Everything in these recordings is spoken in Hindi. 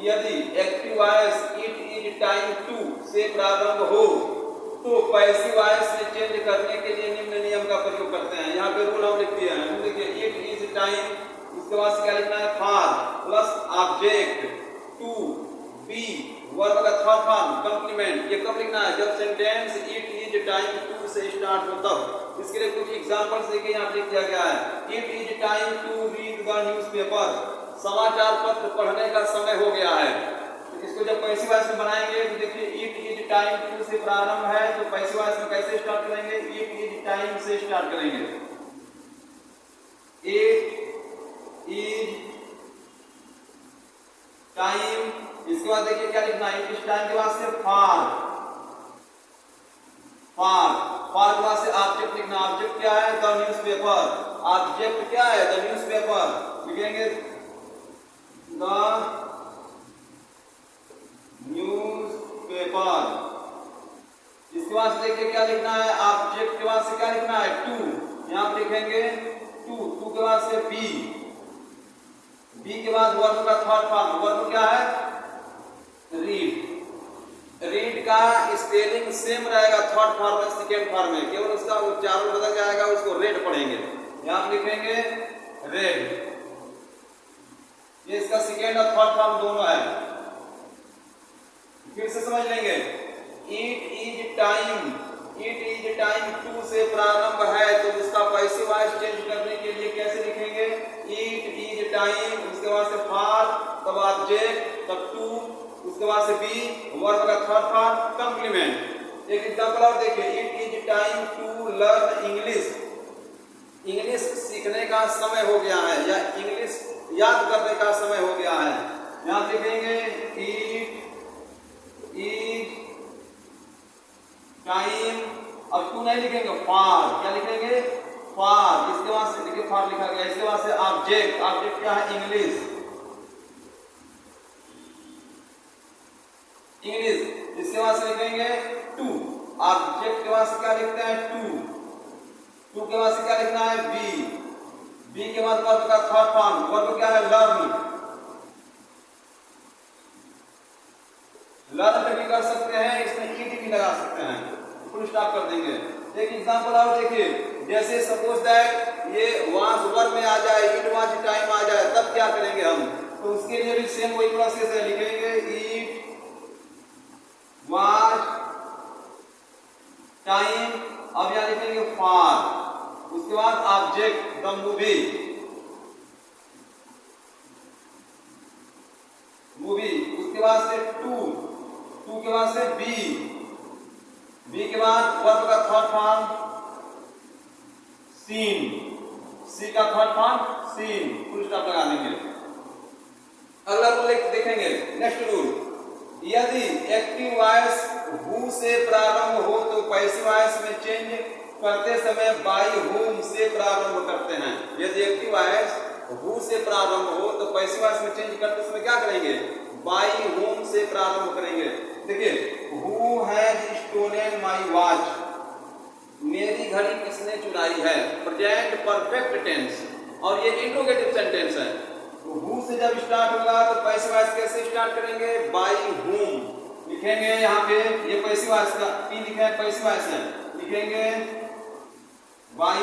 यदि active voice it is time to से प्रारंभ हो तो पैसिव वॉइस में चेंज करने के लिए निम्न नियम का प्रयोग करते हैं। यहाँ पे रूल हम लिख दिए हैं, देखिए इट इज टाइम, उसके बाद से क्या लिखना है, for plus object to be verb का थर्ड फॉर्म कंप्लीमेंट। ये कब लिखना है, जब sentence it is time to से स्टार्ट हो तब। इसके लिए कुछ एग्जांपल्स देखिए यहाँ लिख दिया गया है। It is time to read the newspaper, समाचार पत्र पढ़ने का समय हो गया है। तो इसको जब पैसिव वॉइस में बनाएंगे तो देखिए इट इज टाइम टू से प्रारंभ है तो पैसिव वॉइस में कैसे स्टार्ट करेंगे, इट इज टाइम से स्टार्ट करेंगे। इट इज टाइम, इसके बाद देखिए क्या लिखना है, इट इज टाइम के बाद से फॉर के बाद से ऑब्जेक्ट लिखना। ऑब्जेक्ट क्या है, द न्यूज़पेपर। ऑब्जेक्ट क्या है, द न्यूज़पेपर। लिखेंगे द न्यूज़पेपर। इसके बाद से देखिए क्या लिखना है, ऑब्जेक्ट के बाद से क्या लिखना है, टू। यहां पे लिखेंगे टू के बाद से बी के बाद वर्ब का थर्ड फॉर्म। वर्ब क्या है, रीड। रीड का स्पेलिंग सेम रहेगा थर्ड फॉर्म में सेकेंड फॉर्म में, केवल उसका उच्चारण बदल जाएगा, उसको रेड पढ़ेंगे। यहां लिखेंगे रेड। ये इसका सेकेंड और थर्ड फॉर्म दोनों है। फिर से समझ लेंगे, इट इज टाइम टू से प्रारंभ है तो उसका पैसिव वॉइस चेंज करने के लिए कैसे लिखेंगे, इट इज टाइम, उसके बाद से फॉर, तब ऑब्जेक्ट, तब टू, उसके बाद से बी वर्ब का थर्ड फॉर्म कंप्लीमेंट। एक एग्जांपल और देखिए, it is time to learn English. English सीखने का समय हो गया है या इंग्लिश याद करने का समय हो गया है। यहां लिखेंगे इट इज टाइम, अब टू नहीं लिखेंगे, फॉर। क्या लिखेंगे, फॉर। इसके बाद से देखिए फॉर लिखा गया। इसके बाद से ऑब्जेक्ट, ऑब्जेक्ट क्या है, इंग्लिश। इसके बाद से लिखेंगे टू। ऑब्जेक्ट के बाद से क्या लिखते हैं, टू के बाद से क्या लिखना है, बी के बाद वर्ब का थर्ड फॉर्म। वर्ब क्या है, लर्न। लर्न पे भी कर सकते हैं, इसमें ईट भी लगा सकते हैं, फुल स्टॉप कर देंगे। एक एग्जांपल और देखिए, जैसे सपोज दैट ये वाज वर्ब में आ जाए, इट वाज टाइम आ जाए, तब क्या करेंगे हम, तो उसके लिए भी सेम वही प्रोसेस है। लिखेंगे इट वाज टाइम, अब यहां लिखेंगे फॉर, उसके बाद ऑब्जेक्ट द मूवी, उसके बाद से टू के बाद से बी के बाद वर्ब का थर्ड फॉर्म सीन, सी का third form seen, full stop लगा देंगे। अगला रूल देखेंगे, नेक्स्ट रूल, यदि एक्टिव वॉइस हु से प्रारंभ हो तो पैसिव वॉइस में चेंज करते समय बाय हुम से प्रारंभ करते हैं। यदि एक्टिव वॉइस हु से प्रारंभ हो तो पैसिव वॉइस में चेंज करते समय क्या करेंगे, बाय हुम से प्रारंभ करेंगे। देखिए, who has stolen my watch, मेरी घड़ी किसने चुराई है, प्रेजेंट परफेक्ट टेंस, और ये इंट्रोगेटिव सेंटेंस है। तो हु से जब स्टार्ट होगा तो पैसिव वॉइस कैसे स्टार्ट करेंगे, बाय हुम। लिखेंगे यहाँ पे, ये पैसिव वॉइस का पी लिखा है, पैसिव वॉइस है, लिखेंगे बाय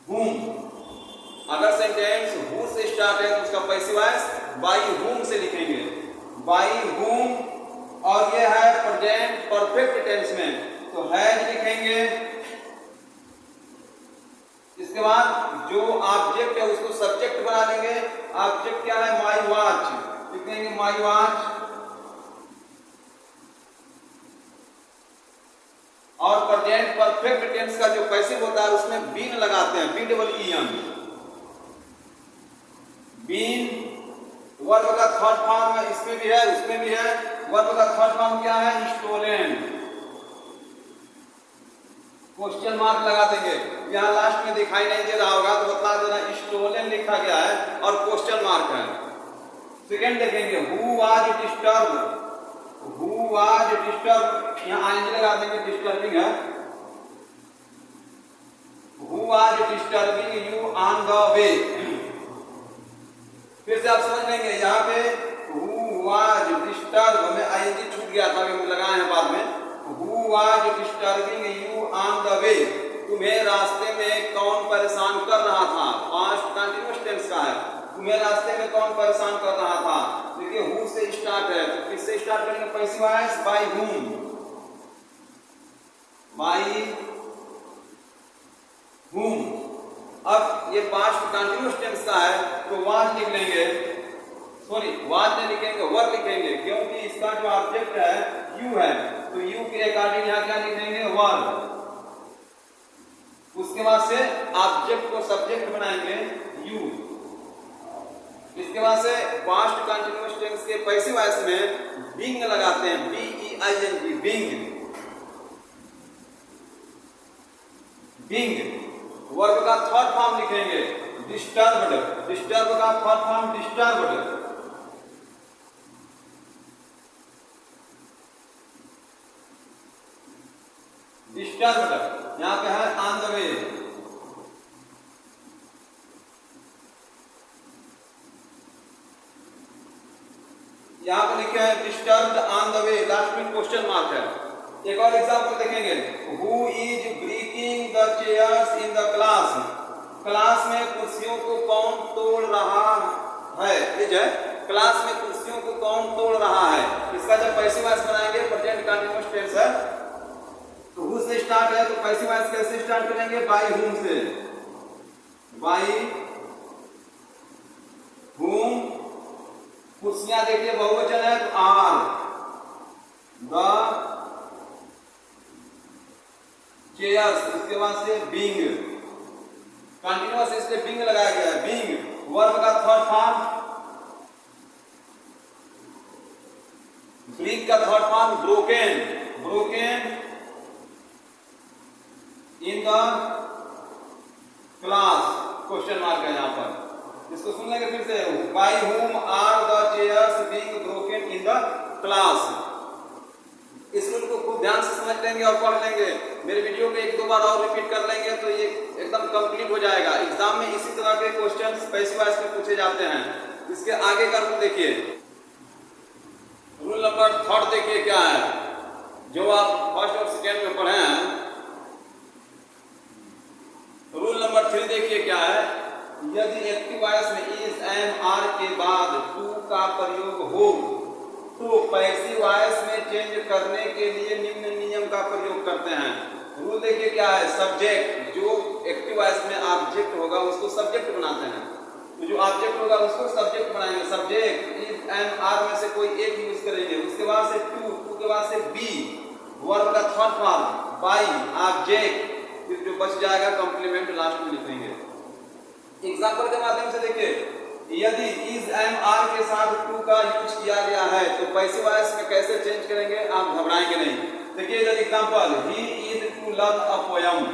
हुम। अगर सेंटेंस हु से स्टार्ट है तो उसका पैसिव वॉइस बाय हुम से लिखेंगे, बाय हुम, और ये है प्रेजेंट परफेक्ट टेंस में तो हैज लिखेंगे। इसके बाद जो ऑब्जेक्ट है उसको सब्जेक्ट बना लेंगे। ऑब्जेक्ट क्या है, माय वॉच, लिखेंगे माय वॉच, और प्रेजेंट परफेक्ट टेंस का जो पैसिव होता है उसमें बीन लगाते हैं, BEEN, बीन। वर्ब का थर्ड फॉर्म है, इसमें भी है उसमें भी है। वर्ब का थर्ड फॉर्म क्या है, स्टोलन, क्वेश्चन मार्क लगा देंगे। यहाँ लास्ट में दिखाई नहीं दे रहा होगा तो बता देना, स्टोलन लिखा गया है और क्वेश्चन मार्क है। सेकेंड देखेंगे, who was disturb, who was disturb, यहाँ आईएनजी लगा देंगे, डिस्टर्बिंग है। Who was disturbing you on the वे, फिर से आप समझ लेंगे यहाँ पे हु वाज डिस्टर्ब में आईएनजी छूट गया था, हम लगाए हैं बाद में। Who was disturbing you on the वे, तुम्हें रास्ते में कौन परेशान कर रहा था। पास्ट कंटीन्यूअस टेंस का है, तुम्हें रास्ते में कौन परेशान कर रहा था। देखिए हु से स्टार्ट है, तो किससे स्टार्ट करेंगे, passive voice by whom, by whom. अब ये पास्ट कंटीन्यूअस टेंस का है तो वाज लिख लेंगे, सॉरी वाज नहीं लिखेंगे, वर लिखेंगे, क्योंकि इसका जो ऑब्जेक्ट है यू है, तो यू के अकॉर्डिंग यहाँ क्या लिखेंगे, वर। उसके बाद से ऑब्जेक्ट को सब्जेक्ट बनाएंगे यू। इसके बाद से पास्ट कंटीन्यूअस टेंस के पैसिव वॉइस में बीइंग लगाते हैं, B-E-I-N-G, बीइंग। बीइंग वर्ब का थर्ड फॉर्म लिखेंगे डिस्टर्ब्ड, डिस्टर्ब का थर्ड फॉर्म डिस्टर्ब्ड। डिस्टर्ब्ड यहाँ पे है ऑन द वे, यहाँ पे लिखे हैं disturbed on the way, last में क्वेश्चन मार्क है। एक और एग्जांपल देखेंगे, who is breaking the chairs in the class, class में कुर्सियों को कौन तोड़ रहा है। इज है, क्लास में कुर्सियों को कौन तोड़ रहा है। इसका जब पैसिव वॉइस बनाएंगे, प्रेजेंट कंटीन्यूअस टेंस है, तो हु से स्टार्ट है, तो पैसिव वॉइस कैसे स्टार्ट करेंगे, बाय हुम से, बाय हुम। कुर्सियां देखिए बहुवचन है तो आर, द चेयर्स, इसके बाद से बीइंग, कंटीन्यूअस इसलिए बीइंग लगाया गया है। बीइंग वर्ब का थर्ड फॉर्म, ब्रेक का third form broken, broken in the class, question mark है यहाँ पर। इसको सुन लेंगे फिर से, by whom are the chairs being broken in the class. इस रूल को खूब ध्यान से समझ लेंगे और पढ़ लेंगे। मेरे वीडियो को एक दो बार और रिपीट कर लेंगे तो ये एकदम कंप्लीट हो जाएगा। एग्जाम में इसी तरह के क्वेश्चंस पैसिव वॉइस में पूछे जाते हैं। इसके आगे का रूल देखिए, रूल नंबर 3 देखिए क्या है, जो आप फर्स्ट और सेकेंड में पढ़े हैं। रूल नंबर 3 देखिए क्या है, यदि एक्टिव वॉइस में इज, एम, आर के बाद टू का प्रयोग हो तो पैसिव वॉइस में चेंज करने के लिए निम्न नियम का प्रयोग करते हैं। रूल देखिए क्या है, सब्जेक्ट, जो एक्टिव वॉइस में ऑब्जेक्ट होगा उसको सब्जेक्ट बनाते हैं, तो जो ऑब्जेक्ट होगा उसको सब्जेक्ट बनाएंगे। सब्जेक्ट इज, एम, आर में से कोई एक यूज करेंगे। उसके बाद से टू, टू के बाद से बी, वर्ब का थर्ड फॉर्म, बाय, ऑब्जेक्ट, फिर जो बच जाएगा कॉम्प्लीमेंट लास्ट में लिखेंगे। एग्जांपल के माध्यम से देखिए, यदि इज, एम, आर के साथ टू का यूज किया गया है तो पैसिव वॉइस में कैसे चेंज करेंगे, आप घबराएंगे नहीं। देखिए इधर example, he is to learn a poem,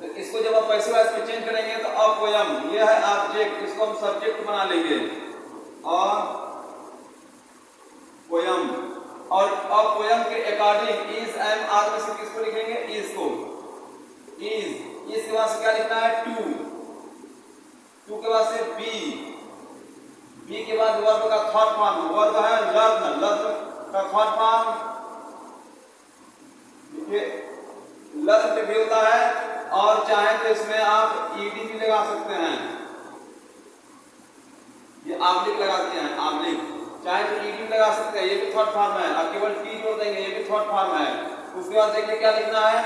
तो इसको जब आप पैसिव वॉइस में चेंज करेंगे तो अ पोयम, ये है ऑब्जेक्ट, इसको हम सब्जेक्ट बना लेंगे, अ पोयम। और अ पोयम के अकॉर्डिंग इज, एम, आर में से किसको लिखेंगे, इज को, इज, इसके बाद से क्या लिखना है, टू, टू के बाद से बी, बी के बाद वर्ब का थर्ड फॉर्म, वर्ब है लर्न, लर्न का थर्ड फॉर्म देखिए लर्न भी होता है, और चाहे तो इसमें आप ईडी भी लगा सकते हैं, ये आब्लिक लगा दिए हैं, आब्लिक, चाहे तो ईडी लगा सकते हैं, ये भी थर्ड फॉर्म है, और केवल टी जोड़ देंगे, ये भी थर्ड फॉर्म है। उसके बाद देखिए क्या लिखना है,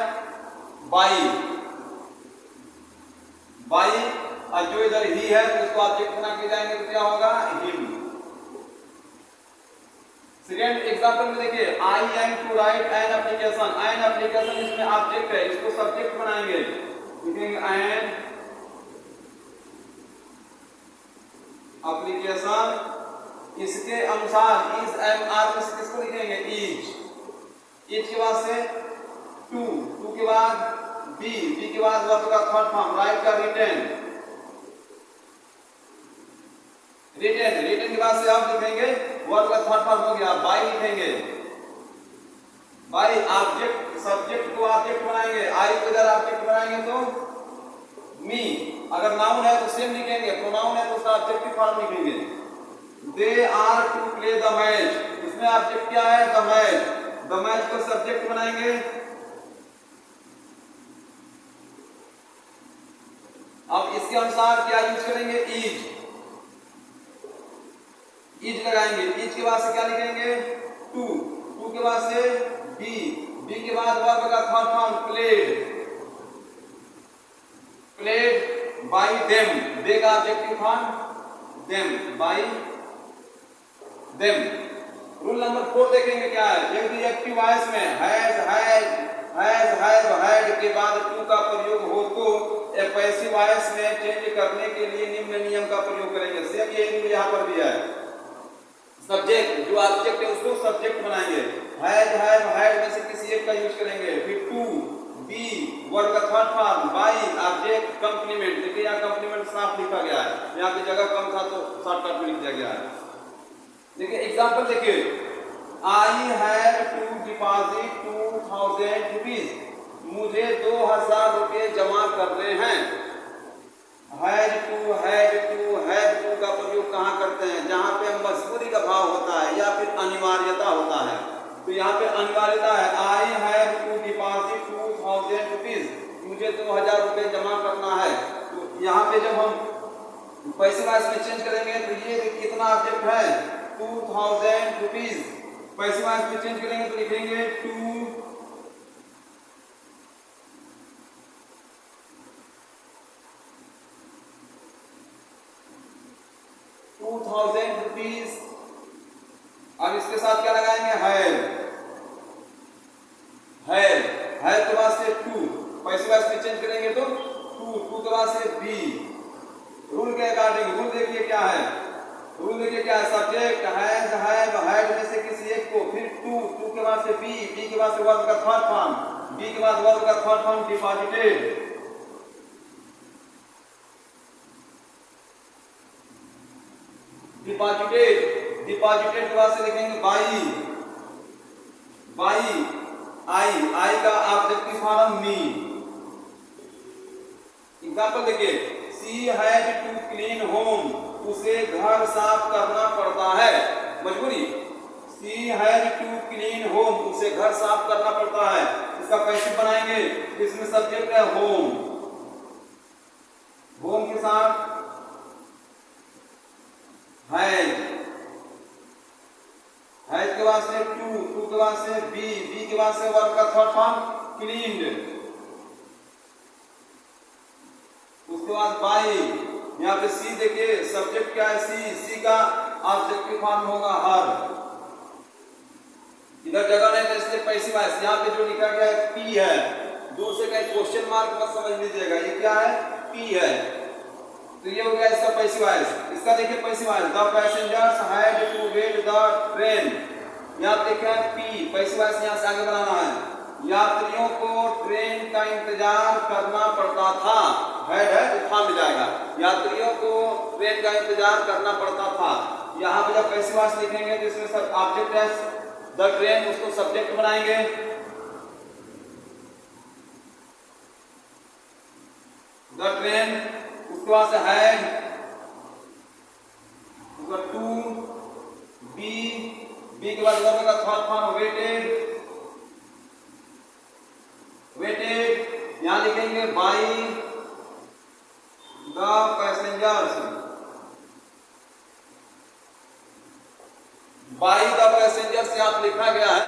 बाई, बाई, और जो इधर ही है तो उसको ऑब्जेक्ट बना के जाएंगे तो क्या होगा, हिम। सेकेंड एग्जांपल में देखिए, I am to write an application, an application इसमें ऑब्जेक्ट है, इसको सब्जेक्ट बनाएंगे, लिखेंगे एन एप्लीकेशन। इसके अनुसार इज, एम, आर में से किसको लिखेंगे, इज, इज के बाद से टू, टू के बाद बी, बी के बाद वर्ब का थर्ड फॉर्म, राइट का रिटन, रिटन, रिटन के बाद से आप लिखेंगे वर्ब का थर्ड फॉर्म हो गया, बाय लिखेंगे, बाय ऑब्जेक्ट, सब्जेक्ट को ऑब्जेक्ट बनाएंगे, आई को इधर ऑब्जेक्ट बनाएंगे तो मी, अगर नाउन है तो सेम लिखेंगे, प्रोनाउन है तो उसका ऑब्जेक्टिव फॉर्म लिखेंगे, they are to play the match, इसमें ऑब्जेक्ट क्या है, द मैच, द मैच को सब्जेक्ट बनाएंगे। अब इसके अनुसार क्या यूज करेंगे, इज लगाएंगे, इज के बाद से क्या लिखेंगे, टू, टू के बाद से बी, बी के बाद वर्ब का third form played, played by them, they का objective form them, by them. Rule number 4 देखेंगे क्या है, यदि एक्टिव वॉइस में हैज, हैड के बाद टू का प्रयोग हो तो पैसिव वॉइस में चेंज करने के लिए निम्न नियम का प्रयोग करेंगे। सेम ये रूल यहाँ पर भी है। सब्जेक्ट जो ऑब्जेक्ट है उसको सब्जेक्ट बनाएंगे, हैड में से किसी एक का यूज करेंगे, फिर टू, बी वर्ब का third form, by object complement. देखिए यहाँ कंप्लीमेंट साफ लिखा गया है, यहाँ की जगह कम था तो शॉर्टकट में लिख दिया गया है। देखिए एग्जांपल देखिए, I have to deposit 2000 rupees, मुझे 2000 रुपये जमा करने हैं। हैव टू का प्रयोग कहाँ करते हैं, जहाँ पे मजबूरी का भाव होता है या फिर अनिवार्यता होता है, तो यहाँ पे अनिवार्यता है। I have to deposit 2000 rupees, मुझे 2000 रुपये जमा करना है। तो यहाँ पे जब हम पैसे वाइस में चेंज करेंगे तो ये कितना ऑब्जेक्ट है, 2000 रुपीज, पैसे वाइस में चेंज करेंगे तो लिखेंगे 2000 रुपीज। अब इसके साथ क्या लगाएंगे, हैव के बाद से टू, पैसे वाइस में चेंज करेंगे तो टू के बाद से बी। रूल के अकॉर्डिंग, रूल देखिए क्या है, रूल देखिए क्या है, सब्जेक्ट हैड में से किसी एक को, फिर टू के बाद से बी के बाद से वर्ब का थर्ड फॉर्म, बी के बाद वर्ब का थर्ड फॉर्म डिपॉजिटेड, डिपॉजिटेड के बाद से लिखेंगे बाई, आई का ऑब्जेक्टिव फॉर्म मी। एग्जांपल देखिए, she has to clean home, उसे घर साफ करना पड़ता है, मजबूरी। She has to clean home, उसे घर साफ करना पड़ता है। इसका पैसिव बनाएंगे, इसमें सब्जेक्ट है होम, होम के साथ हैज के बाद से टू के बाद से बी के बाद से वर्ब का थर्ड फॉर्म क्लीन्ड, उसके बाद बाई। यहाँ पे सी देखिए, सब्जेक्ट क्या है, सी का ऑब्जेक्टिव फॉर्म होगा हर, इधर जगह नहीं तो इसलिए पैसिव वॉइस। यहाँ पे जो लिखा गया है पी है, दूर से कहीं क्वेश्चन मार्क मत समझ लीजिएगा, ये क्या है, पी है। तो ये हो गया इसका पैसिव वॉइस। इसका देखिए passive voice, the passengers had to wait the train, यहाँ देखिए पी, पैसिव वॉइस यहाँ से आगे बनाना है। यात्रियों को ट्रेन का इंतजार करना पड़ता था, है तो था मिल जाएगा, यात्रियों को ट्रेन का इंतजार करना पड़ता था। यहाँ पे जब पैसिव वॉइस लिखेंगे तो इसमें सब ऑब्जेक्ट है द ट्रेन, उसको सब्जेक्ट बनाएंगे, द ट्रेन, उसके बाद से हैड, टू, बी के बाद वर्ब का थर्ड फॉर्म वेटेड, यहां लिखेंगे by the passengers, by the passengers यहाँ लिखा गया है।